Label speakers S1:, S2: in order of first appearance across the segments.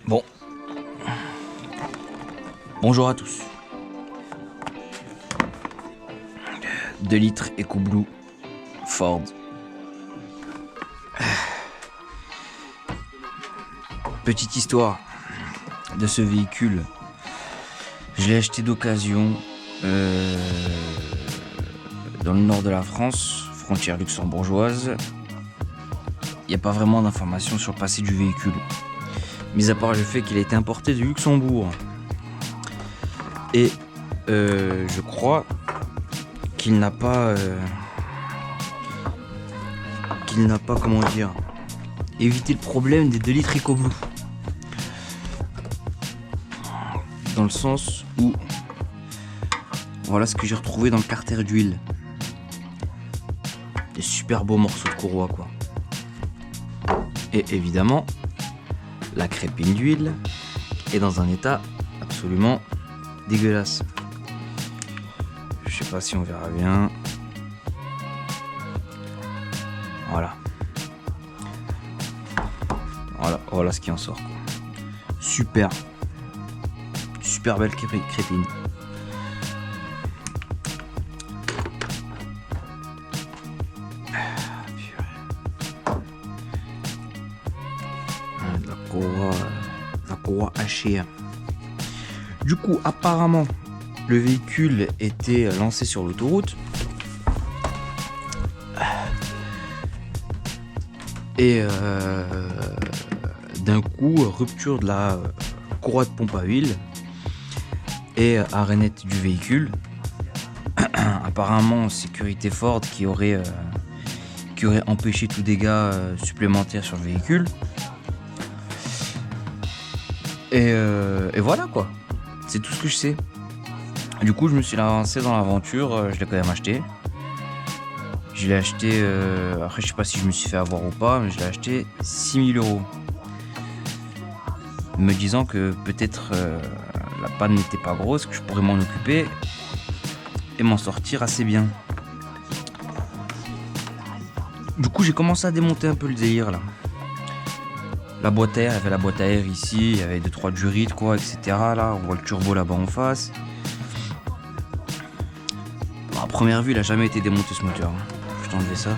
S1: Bon, bonjour à tous. 2 litres EcoBlue Ford. Petite histoire de ce véhicule. Je l'ai acheté d'occasion dans le nord de la France, frontière luxembourgeoise. Il n'y a pas vraiment d'informations sur le passé du véhicule, mis à part le fait qu'il a été importé de Luxembourg. Et je crois qu'il n'a pas, comment dire, évité le problème des 2 litres EcoBlue. Dans le sens où, voilà ce que j'ai retrouvé dans le carter d'huile. Des super beaux morceaux de courroie, quoi. Et évidemment, la crépine d'huile est dans un état absolument dégueulasse. Je sais pas si on verra bien. Voilà. Voilà ce qui en sort, quoi. Super belle crépine. La courroie hachée. Du coup, apparemment, le véhicule était lancé sur l'autoroute. Et d'un coup, rupture de la courroie de pompe à huile et arénette du véhicule. Apparemment, sécurité Ford qui aurait empêché tout dégât supplémentaire sur le véhicule. Et voilà, quoi. C'est tout ce que je sais. Du coup, je me suis lancé dans l'aventure. Je l'ai quand même acheté. Je l'ai acheté. Après, je sais pas si je me suis fait avoir ou pas, mais je l'ai acheté 6 000 €. Me disant que peut-être la panne n'était pas grosse, que je pourrais m'en occuper et m'en sortir assez bien. Du coup, j'ai commencé à démonter un peu le délire là. La boîte à air, il y avait la boîte à air ici, il y avait 2-3 durites, quoi, etc. Là, on voit le turbo là-bas en face. Bon, à première vue, il a jamais été démonté ce moteur. Je vais t'enlever ça.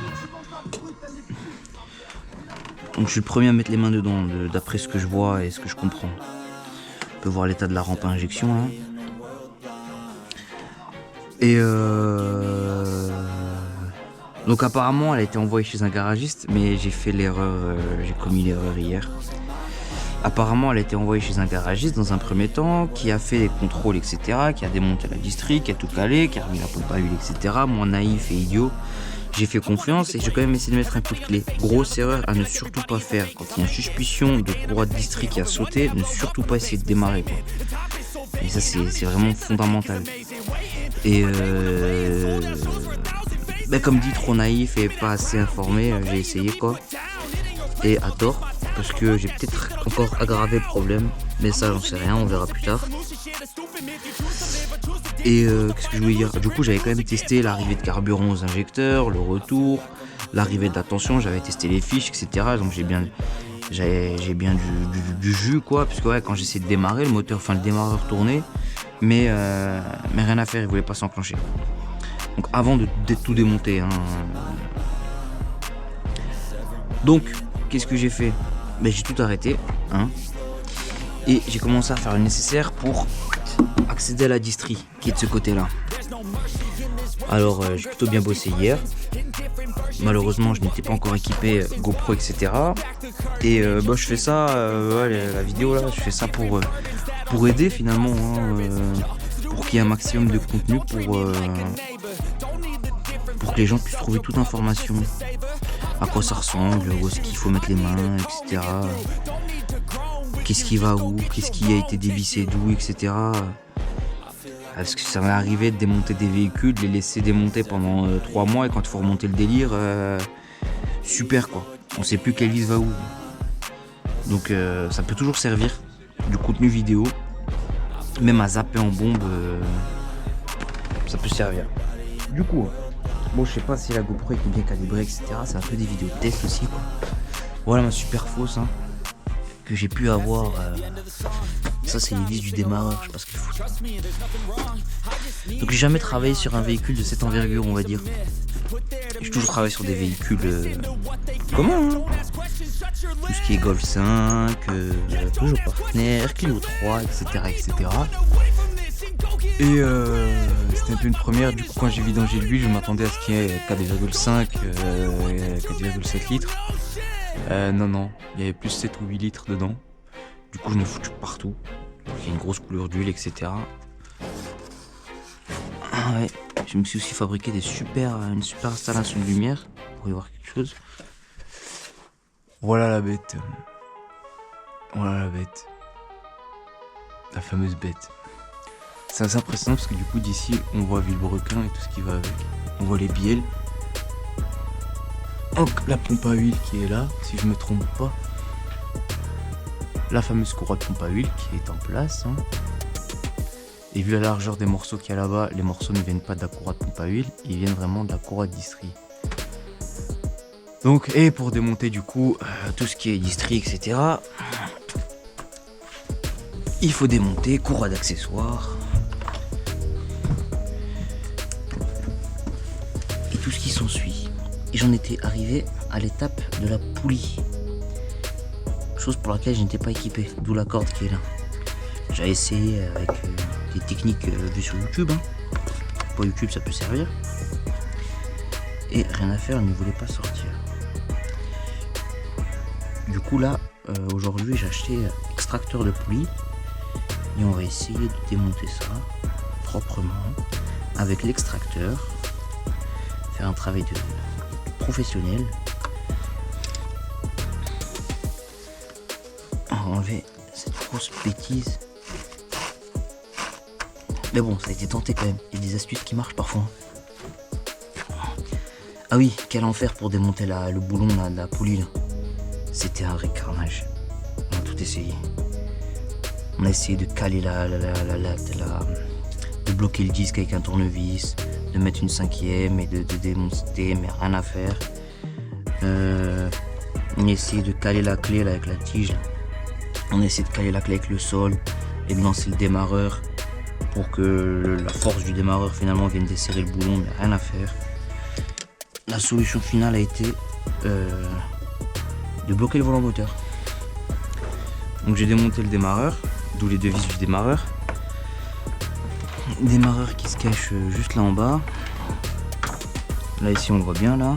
S1: Donc je suis le premier à mettre les mains dedans, d'après ce que je vois et ce que je comprends. On peut voir l'état de la rampe à injection là. Et donc apparemment elle a été envoyée chez un garagiste, mais j'ai commis l'erreur hier. Apparemment elle a été envoyée chez un garagiste dans un premier temps, qui a fait des contrôles, etc., qui a démonté la distrie, qui a tout calé, qui a remis la pompe à huile, etc. Moi, naïf et idiot, j'ai fait confiance et j'ai quand même essayé de mettre un coup de clé. Grosse erreur à ne surtout pas faire. Quand il y a une suspicion de courroie de distrie qui a sauté, ne surtout pas essayer de démarrer, quoi. Et ça, c'est vraiment fondamental. Et comme dit, trop naïf et pas assez informé, j'ai essayé, quoi. Et à tort, parce que j'ai peut-être encore aggravé le problème. Mais ça, j'en sais rien, on verra plus tard. Et qu'est-ce que je voulais dire ? Du coup, j'avais quand même testé l'arrivée de carburant aux injecteurs, le retour, l'arrivée de la tension, j'avais testé les fiches, etc. Donc j'ai bien du jus, quoi. Parce que ouais, quand j'essayais de démarrer, le démarreur tournait, mais rien à faire, il voulait pas s'enclencher. Donc avant de tout démonter, hein. Donc, qu'est-ce que j'ai fait ? J'ai tout arrêté, hein. Et j'ai commencé à faire le nécessaire pour accéder à la distrie qui est de ce côté-là. Alors j'ai plutôt bien bossé hier. Malheureusement je n'étais pas encore équipé GoPro, etc. Et je fais ça, la vidéo là, je fais ça pour aider finalement, hein, pour qu'il y ait un maximum de contenu, pour que les gens puissent trouver toute information. À quoi ça ressemble, où est-ce qu'il faut mettre les mains, etc. Qu'est-ce qui va où, qu'est-ce qui a été dévissé d'où, etc. Parce que ça m'est arrivé de démonter des véhicules, de les laisser démonter pendant 3 mois et quand il faut remonter le délire, super, quoi. On sait plus quelle vis va où. Donc ça peut toujours servir, du contenu vidéo, même à zapper en bombe, ça peut servir. Du coup, bon, je sais pas si la GoPro est bien calibrée, etc. C'est un peu des vidéos de test aussi, quoi. Voilà ma super fausse, hein. que j'ai pu avoir. Ça, c'est les vis du démarreur, je sais pas ce qu'il faut. Donc j'ai jamais travaillé sur un véhicule de cette envergure, on va dire. J'ai toujours travaillé sur des véhicules communs, hein. Tout ce qui est Golf 5, Peugeot Partner, Clio 3, etc. etc.
S2: Et c'était un peu une première, du coup quand j'ai vidangé l'huile, je m'attendais à ce qu'il y ait 4,5, 4,7 litres. Non, il y avait plus 7 ou 8 litres dedans. Du coup je me foutu partout. Il y a une grosse couleur d'huile, etc.
S1: Ah ouais, je me suis aussi fabriqué une super installation de lumière pour y voir quelque chose.
S2: Voilà la bête. Voilà la bête. La fameuse bête. C'est assez impressionnant parce que du coup d'ici on voit Villebrequin et tout ce qui va avec. On voit les bielles. Donc la pompe à huile qui est là, si je me trompe pas. La fameuse courroie de pompe à huile qui est en place. Hein. Et vu la largeur des morceaux qu'il y a là-bas, les morceaux ne viennent pas de la courroie de pompe à huile, ils viennent vraiment de la courroie de distri. Donc, et pour démonter du coup tout ce qui est distri, etc. Il faut démonter courroie d'accessoires. Et tout ce qui s'ensuit. Et j'en étais arrivé à l'étape de la poulie. Chose pour laquelle je n'étais pas équipé, d'où la corde qui est là. J'ai essayé avec des techniques vues sur YouTube. Hein. Pour YouTube ça peut servir. Et rien à faire, elle ne voulait pas sortir. Du coup là, aujourd'hui j'ai acheté extracteur de poulie. Et on va essayer de démonter ça proprement avec l'extracteur. Faire un travail de professionnel. On va enlever cette grosse bêtise. Mais bon, ça a été tenté quand même. Il y a des astuces qui marchent parfois. Ah oui, quel enfer pour démonter le boulon là, de la poulie là. C'était un vrai carnage. On a tout essayé. On a essayé de caler de bloquer le disque avec un tournevis, de mettre une 5e et de démonter, mais rien à faire. On a essayé de caler la clé là, avec la tige. Là. On a essayé de caler la clé avec le sol et de lancer le démarreur pour que la force du démarreur finalement vienne desserrer le boulon, mais rien à faire. La solution finale a été de bloquer le volant moteur. Donc j'ai démonté le démarreur, d'où les deux vis du démarreur. Démarreur qui se cache juste là en bas. Là ici on le voit bien là.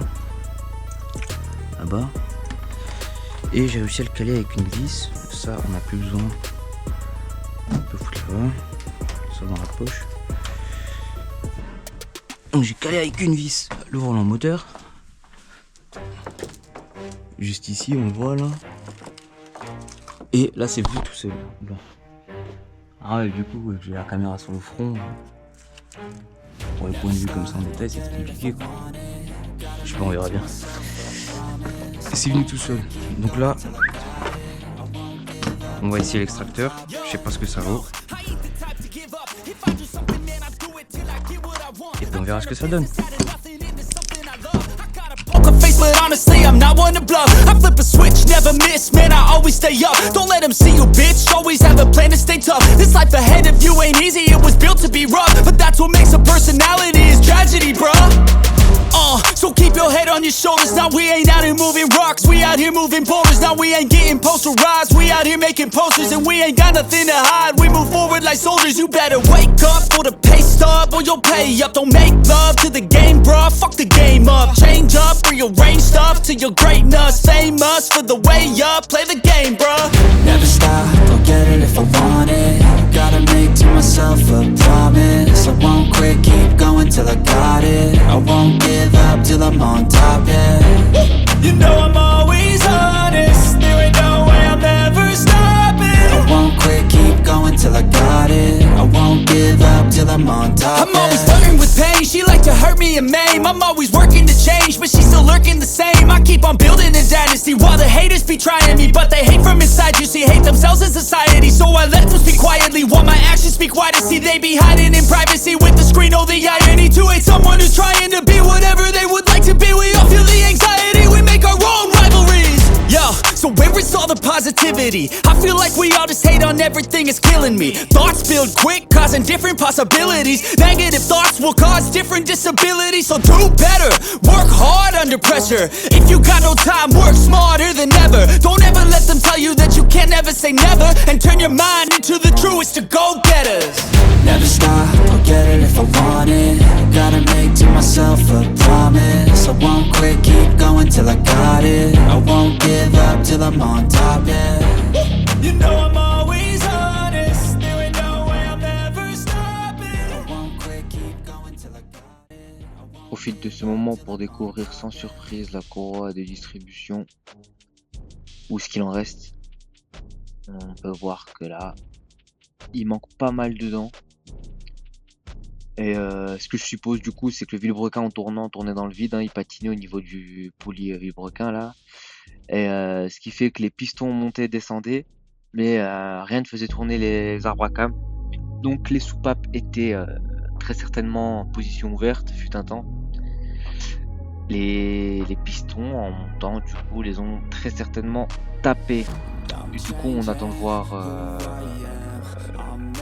S2: Là-bas. Et j'ai réussi à le caler avec une vis. Ça on n'a plus besoin. On peut foutre là. Ça dans la poche. Donc j'ai calé avec une vis le volant moteur. Juste ici on voit là. Et là c'est vu tout seul. Bon. Ah ouais, du coup j'ai la caméra sur le front. Pour les points de vue comme ça en détail c'est compliqué quoi. Je sais pas, on verra bien. Et c'est venu tout seul. Donc là on va essayer l'extracteur. Je sais pas ce que ça vaut. Et puis on verra ce que ça donne.
S3: But honestly, I'm not one to bluff. I flip a switch, never miss, man, I always stay up. Don't let them see you, bitch, always have a plan to stay tough. This life ahead of you ain't easy, it was built to be rough. But that's what makes a personality, is tragedy, bruh. So keep your head on your shoulders. Now we ain't out here moving rocks, we out here moving boulders. Now we ain't getting posterized, we out here making posters. And we ain't got nothing to hide, we move forward like soldiers. You better wake up for the pay stub, or you'll pay up. Don't make love to the game, bruh, fuck the game up. Change up, rearrange stuff to your greatness. Famous for the way up, play the game, bruh.
S4: Never stop, I'll get it if I want it. Gotta make to myself a promise. I won't quit, keep going till I got it. I won't give up till I'm on top, yeah.
S3: You know I'm always honest, there ain't no way I'm ever stopping.
S4: I won't quit, keep going till I got it. I won't give up till I'm on top,
S3: I'm always flirting with pain, she like to hurt me and maim. I'm always working to change, but she's still lurking the same. I keep on building a dynasty while the haters be trying me. But they hate from inside, you see, hate themselves in society. So I let them speak quietly while my actions speak wider. See, they be hiding in privacy with the screen, oh the irony. To hate someone who's trying to be whatever they would like to be. We all feel the anxiety, we make our own rivalries. Yo, So where is all the positivity? I feel like we all just hate on everything, it's killing me. Thoughts build quick, causing different possibilities. Negative thoughts will cause different disabilities. So do better, work hard under pressure. If you got no time, work smarter than ever. Don't ever let them tell you that you can't never say never. And turn your mind into the truest to go-getters.
S4: Never stop, I'll get it if I want it. Gotta make to myself a promise. I won't quit, keep going till I got it. I won't give up till I'm on top, yeah.
S3: You know I'm always honest. There ain't no way I'm ever stopping.
S4: I won't quit, keep going till I got it.
S1: Profite de ce moment pour découvrir sans surprise la courroie de distribution ou ce qu'il en reste. On peut voir que là, il manque pas mal dedans. Et ce que je suppose du coup, c'est que le vilebrequin en tournant tournait dans le vide, hein, il patinait au niveau du poulie vilebrequin là. Et ce qui fait que les pistons montaient, descendaient, mais rien ne faisait tourner les arbres à cam. Donc les soupapes étaient très certainement en position ouverte, fut un temps. Les pistons en montant du coup les ont très certainement tapés. Et du coup on attend de voir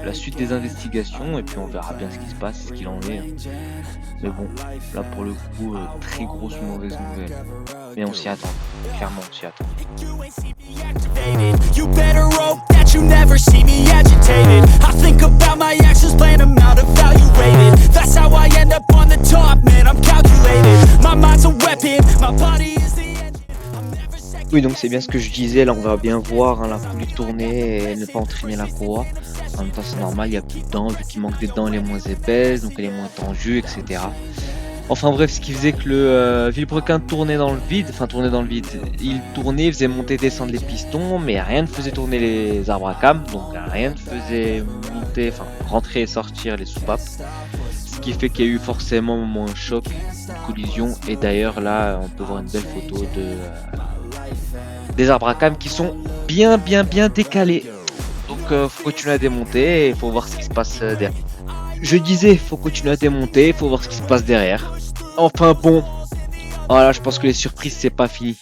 S1: la suite des investigations et puis on verra bien ce qui se passe, ce qu'il en est. Mais bon, là pour le coup, très grosse mauvaise nouvelle. Mais on s'y attend, clairement on s'y attend.
S3: You better hope that you never see me agitated. I think about my actions, plan them out, evaluated. That's how I end up on the top, man, I'm calculated. My mind's a weapon, my body is the engine. I'm never second.
S1: Oui, donc c'est bien ce que je disais, là on va bien voir hein, la poulie tourner et ne pas entraîner la courroie. En même temps c'est normal, il n'y a plus de dents, vu qu'il manque des dents les moins épaisses, donc elle est moins tendue, etc. Enfin bref, ce qui faisait que le vilebrequin tournait dans le vide, il tournait, faisait monter, descendre les pistons, mais rien ne faisait tourner les arbres à cam, donc rien ne faisait monter, enfin rentrer et sortir les soupapes. Ce qui fait qu'il y a eu forcément un moment un choc, une collision, et d'ailleurs là on peut voir une belle photo des arbres à cam qui sont bien décalés. Donc faut continuer à démonter et faut voir ce qui se passe derrière. Je disais, faut continuer à démonter, faut voir ce qui se passe derrière. Enfin bon, voilà, je pense que les surprises c'est pas fini.